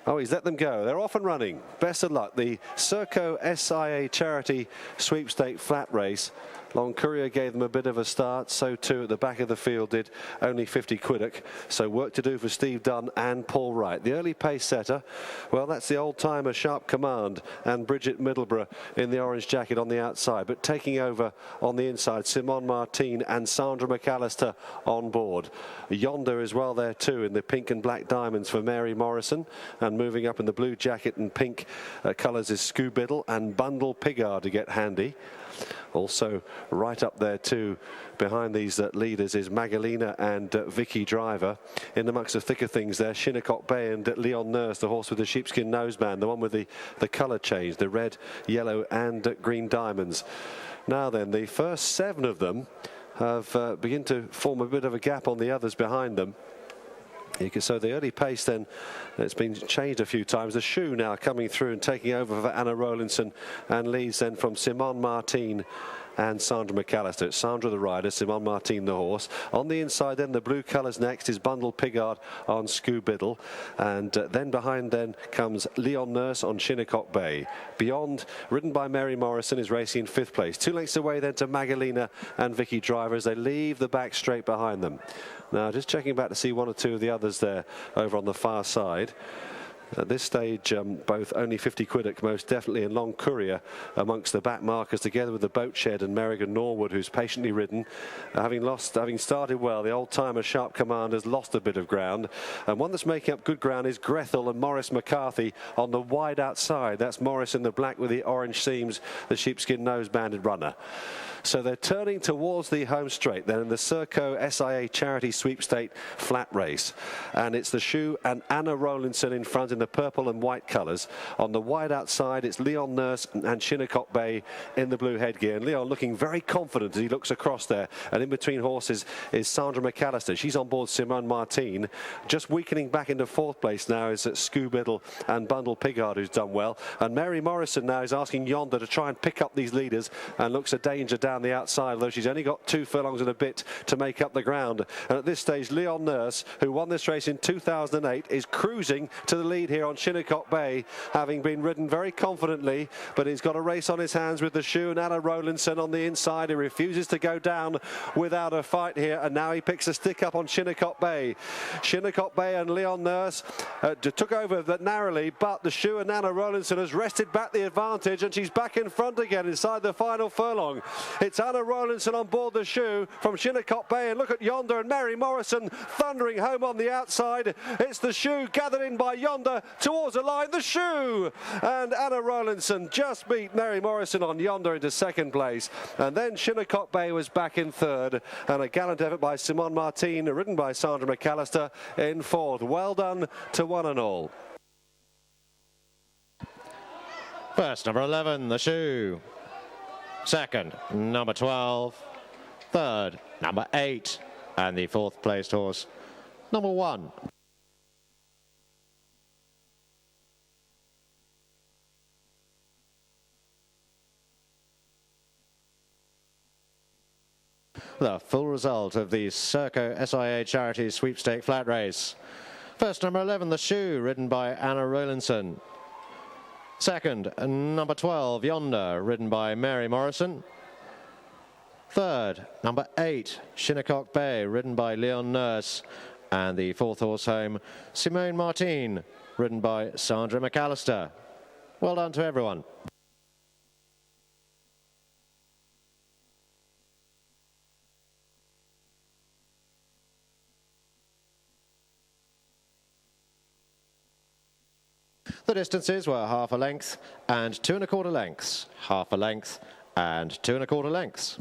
Oh, he's let them go. They're off and running. Best of luck. The Serco SIA Charity Sweepstake Flat Race. Long Courier gave them a bit of a start, so too at the back of the field did only 50 Quiddock. So work to do for Steve Dunn and Paul Wright. The early pace setter, well, that's the old-timer Sharp Command and Bridget Middleborough in the orange jacket on the outside. But taking over on the inside, Simone Martin and Sandra McAllister on board. Yonder as well there too in the pink and black diamonds for Mary Morrison. And moving up in the blue jacket and pink colours is Scoobiddle and Bundle Pigard to get handy. Also right up there too behind these leaders is Magalina and Vicky Driver. In amongst the thicker things there, Shinnecock Bay and Leon Nurse, the horse with the sheepskin noseband, the one with the colour change, the red, yellow and green diamonds. Now then, the first 7 of them have begun to form a bit of a gap on the others behind them. So the early pace then, it's been changed a few times. The shoe now coming through and taking over for Anna Rowlandson, and leads then from Simone Martin and Sandra McAllister. It's Sandra the rider, Simone Martin the horse. On the inside then, the blue colours next is Bundle Pigard on Scoobiddle. And then behind then comes Leon Nurse on Shinnecock Bay. Beyond, ridden by Mary Morrison, is racing in 5th place. 2 lengths away then to Magalina and Vicky Driver as they leave the back straight behind them. Now just checking back to see 1 or 2 of the others there over on the far side. At this stage, both only 50 Quiddock most definitely, and Long Courier amongst the back markers, together with the Boat Shed and Merrigan Norwood, who's patiently ridden. Having started well, the old-timer Sharp Command has lost a bit of ground. And one that's making up good ground is Grethel and Morris McCarthy on the wide outside. That's Morris in the black with the orange seams, the sheepskin nose-banded runner. So they're turning towards the home straight then in the Serco SIA Charity Sweepstake Flat Race. And it's the shoe and Anna Rowlandson in front in the purple and white colours. On the wide outside, it's Leon Nurse and Shinnecock Bay in the blue headgear. And Leon looking very confident as he looks across there. And in between horses is Sandra McAllister. She's on board Simone Martin. Just weakening back into 4th place now is Scoobiddle and Bundle Pigard, who's done well. And Mary Morrison now is asking Yonder to try and pick up these leaders, and looks a danger down the outside, although she's only got 2 furlongs and a bit to make up the ground. And at this stage, Leon Nurse, who won this race in 2008, is cruising to the lead here on Shinnecock Bay, having been ridden very confidently, but he's got a race on his hands with the shoe and Anna Rowlandson on the inside. He refuses to go down without a fight here, and now he picks a stick up on Shinnecock Bay. Shinnecock Bay and Leon Nurse took over that narrowly, but the shoe and Anna Rowlandson has wrested back the advantage, and she's back in front again inside the final furlong. It's Anna Rowlandson on board the shoe from Shinnecock Bay, and look at Yonder and Mary Morrison thundering home on the outside. It's the shoe gathered in by Yonder towards the line. The shoe and Anna Rowlandson just beat Mary Morrison on Yonder into 2nd place, and then Shinnecock Bay was back in 3rd, and a gallant effort by Simone Martin, ridden by Sandra McAllister, in 4th. Well done to one and all. First, number 11, the shoe. Second, number 12. Third, number 8. And the 4th placed horse, number 1. The full result of the Serco SIA Charity Sweepstake Flat Race. First, number 11, the shoe, ridden by Anna Rowlandson. Second, number 12, Yonder, ridden by Mary Morrison. Third, number 8, Shinnecock Bay, ridden by Leon Nurse. And the 4th horse home, Simone Martin, ridden by Sandra McAllister. Well done to everyone. The distances were half a length and 2 1/4 lengths, half a length and 2 1/4 lengths.